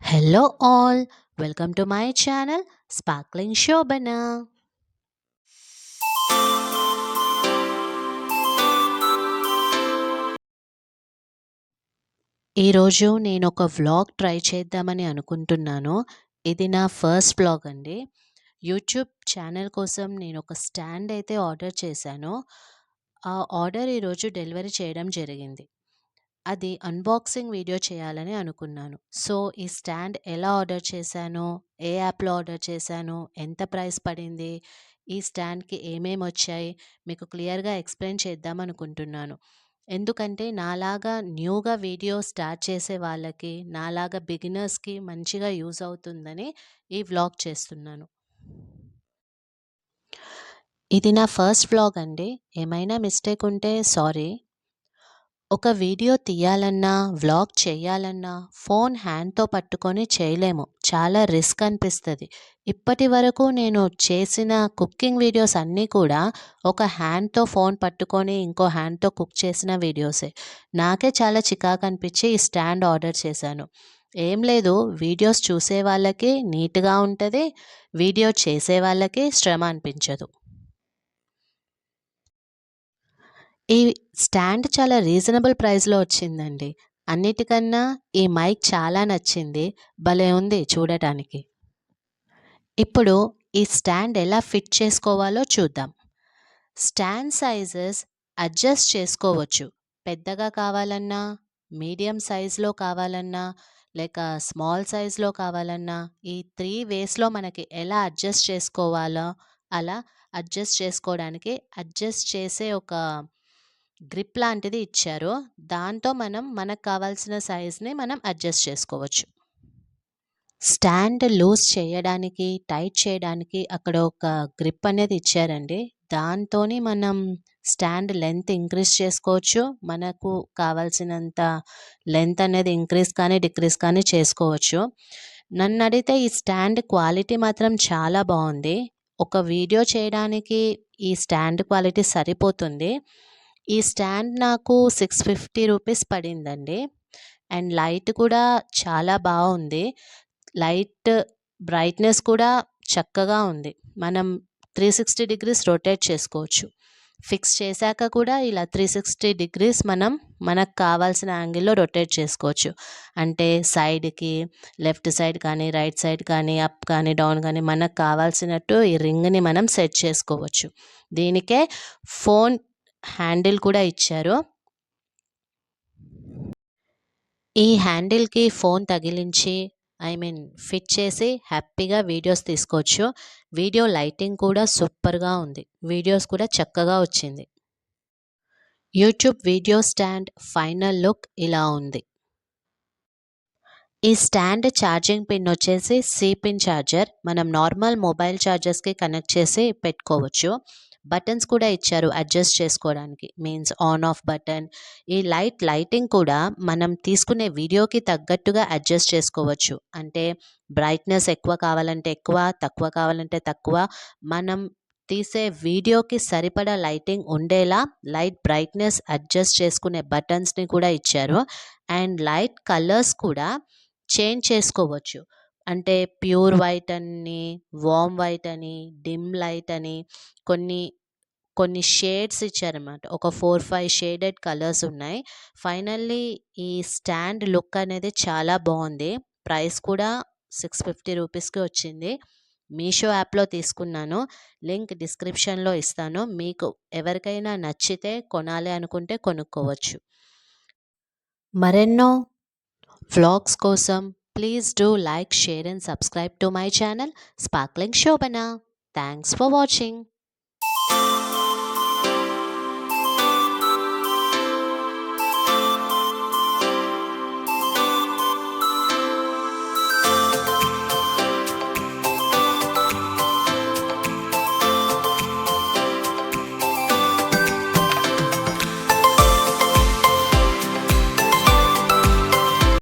Hello all, welcome to my channel Sparkling Shobana. ఈరోజు నేను ఒక వ్లాగ్ ట్రై చేద్దామని అనుకుంటున్నాను. ఇది నా ఫస్ట్ వ్లాగ్ అండి. యూట్యూబ్ ఛానల్ కోసం నేను ఒక స్టాండ్ అయితే ఆర్డర్ చేశాను. ఆ ఆర్డర్ ఈరోజు డెలివరీ చేయడం జరిగింది. అది అన్బాక్సింగ్ వీడియో చేయాలని అనుకున్నాను. సో, ఈ స్టాండ్ ఎలా ఆర్డర్ చేశాను, ఏ యాప్‌లో ఆర్డర్ చేశాను, ఎంత ప్రైస్ పడింది, ఈ స్టాండ్‌కి ఏమేమొచ్చాయి, మీకు క్లియర్‌గా ఎక్స్‌ప్లెయిన్ చేద్దామనుకుంటున్నాను. ఎందుకంటే నాలాగా న్యూగా వీడియో స్టార్ట్ చేసే వాళ్ళకి, నాలాగా బిగినర్స్‌కి మంచిగా యూజ్ అవుతుందని ఈ వ్లాగ్ చేస్తున్నాను. ఇది నా ఫస్ట్ వ్లాగ్ అండి. ఏమైనా మిస్టేక్ ఉంటే సారీ. ఒక వీడియో తీయాలన్నా, వ్లాగ్ చేయాలన్నా ఫోన్ హ్యాండ్‌తో పట్టుకొని చేయలేము. చాలా రిస్క్ అనిపిస్తది. ఇప్పటివరకు నేను చేసిన కుకింగ్ వీడియోస్ అన్నీ కూడా ఒక హ్యాండ్‌తో ఫోన్ పట్టుకొని ఇంకో హ్యాండ్‌తో కుక్ చేసిన వీడియోసే. నాకే చాలా చికాకు అనిపించి ఈ స్టాండ్ ఆర్డర్ చేశాను. ఏం లేదు, వీడియోస్ చూసే వాళ్ళకి నీట్‌గా ఉంటది. వీడియో చేసే వాళ్ళకి శ్రమ అనిపించదు. ఈ స్టాండ్ చాలా రీజనబుల్ ప్రైస్‌లో వచ్చిందండి. అన్నిటికన్నా ఈ మైక్ చాలా నచ్చింది. భలే ఉంది చూడటానికి. ఇప్పుడు ఈ స్టాండ్ ఎలా ఫిట్ చేసుకోవాలో చూద్దాం. స్టాండ్ సైజెస్ అడ్జస్ట్ చేసుకోవచ్చు. పెద్దగా కావాలన్నా, మీడియం సైజ్‌లో కావాలన్నా, లేక స్మాల్ సైజ్‌లో కావాలన్నా, ఈ 3 వేస్‌లో మనకి ఎలా అడ్జస్ట్ చేసుకోవాలో అలా అడ్జస్ట్ చేసుకోవడానికి అడ్జస్ట్ చేసే ఒక గ్రిప్ లాంటిది ఇచ్చారు. దాంతో మనకు కావాల్సిన సైజ్‌ని మనం అడ్జస్ట్ చేసుకోవచ్చు. స్టాండ్ లూజ్ చేయడానికి, టైట్ చేయడానికి అక్కడ ఒక గ్రిప్ అనేది ఇచ్చారండి. దాంతోని మనం స్టాండ్ లెంత్ ఇంక్రీజ్ చేసుకోవచ్చు. మనకు కావాల్సినంత లెంత్ అనేది ఇంక్రీజ్ కానీ, డిక్రీజ్ కానీ చేసుకోవచ్చు. నన్నడిగితే ఈ స్టాండ్ క్వాలిటీ మాత్రం చాలా బావుంది. ఒక వీడియో చేయడానికి ఈ స్టాండ్ క్వాలిటీ సరిపోతుంది. ఈ స్టాండ్ నాకు రూ. 650 పడిందండి. అండ్ లైట్ కూడా చాలా బావుంది. లైట్ బ్రైట్‌నెస్ కూడా చక్కగా ఉంది. మనం 360 డిగ్రీస్ రొటేట్ చేసుకోవచ్చు. ఫిక్స్ చేశాక కూడా ఇలా 360 డిగ్రీస్ మనకు కావాల్సిన యాంగిల్‌లో రొటేట్ చేసుకోవచ్చు. అంటే సైడ్‌కి, లెఫ్ట్ సైడ్ కానీ, రైట్ సైడ్ కానీ, అప్ కానీ, డౌన్ కానీ మనకు కావాల్సినట్టు ఈ రింగ్‌ని మనం సెట్ చేసుకోవచ్చు. దీనికే ఫోన్ హ్యాండిల్ కూడా ఇచ్చారు. ఈ హ్యాండిల్‌కి ఫోన్ తగిలించి ఫిట్ చేసి హ్యాపీగా వీడియోస్ తీసుకోవచ్చు. వీడియో లైటింగ్ కూడా సూపర్‌గా ఉంది. వీడియోస్ కూడా చక్కగా వచ్చింది. YouTube video stand final look ఇలా ఉంది. ఈ స్టాండ్ ఛార్జింగ్ పిన్ వచ్చేసి సి పిన్ ఛార్జర్. మనం నార్మల్ మొబైల్ ఛార్జర్స్‌కి కనెక్ట్ చేసి పెట్టుకోవచ్చు. బటన్స్ కూడా ఇచ్చారు అడ్జస్ట్ చేసుకోవడానికి. Means on off button. ఈ లైటింగ్ కూడా మనం తీసుకునే వీడియోకి తగ్గట్టుగా అడ్జస్ట్ చేసుకోవచ్చు. అంటే బ్రైట్‌నెస్ ఎక్కువ కావాలంటే ఎక్కువ, తక్కువ కావాలంటే తక్కువ. మనం తీసే వీడియోకి సరిపడా లైటింగ్ ఉండేలా లైట్ బ్రైట్‌నెస్ అడ్జస్ట్ చేసుకునే బటన్స్‌ని కూడా ఇచ్చారు. అండ్ లైట్ కలర్స్ కూడా చేంజ్ చేసుకోవచ్చు. అంటే ప్యూర్ వైట్ అని, వార్మ్ వైట్ అని, డిమ్ లైట్ అని కొన్ని కొన్ని షేడ్స్ ఇచ్చారన్నమాట. ఒక 4, 5 షేడెడ్ కలర్స్ ఉన్నాయి. ఫైనల్లీ ఈ స్టాండ్ లుక్ అనేది చాలా బావుంది. ప్రైస్ కూడా రూ. 650కి వచ్చింది. మీషో యాప్‌లో తీసుకున్నాను. లింక్ డిస్క్రిప్షన్‌లో ఇస్తాను. మీకు ఎవరికైనా నచ్చితే కొనాలి అనుకుంటే కొనుక్కోవచ్చు. మరెన్నో వ్లాగ్స్ కోసం please do like, share and subscribe to my channel sparkling Shobhana. Thanks for watching.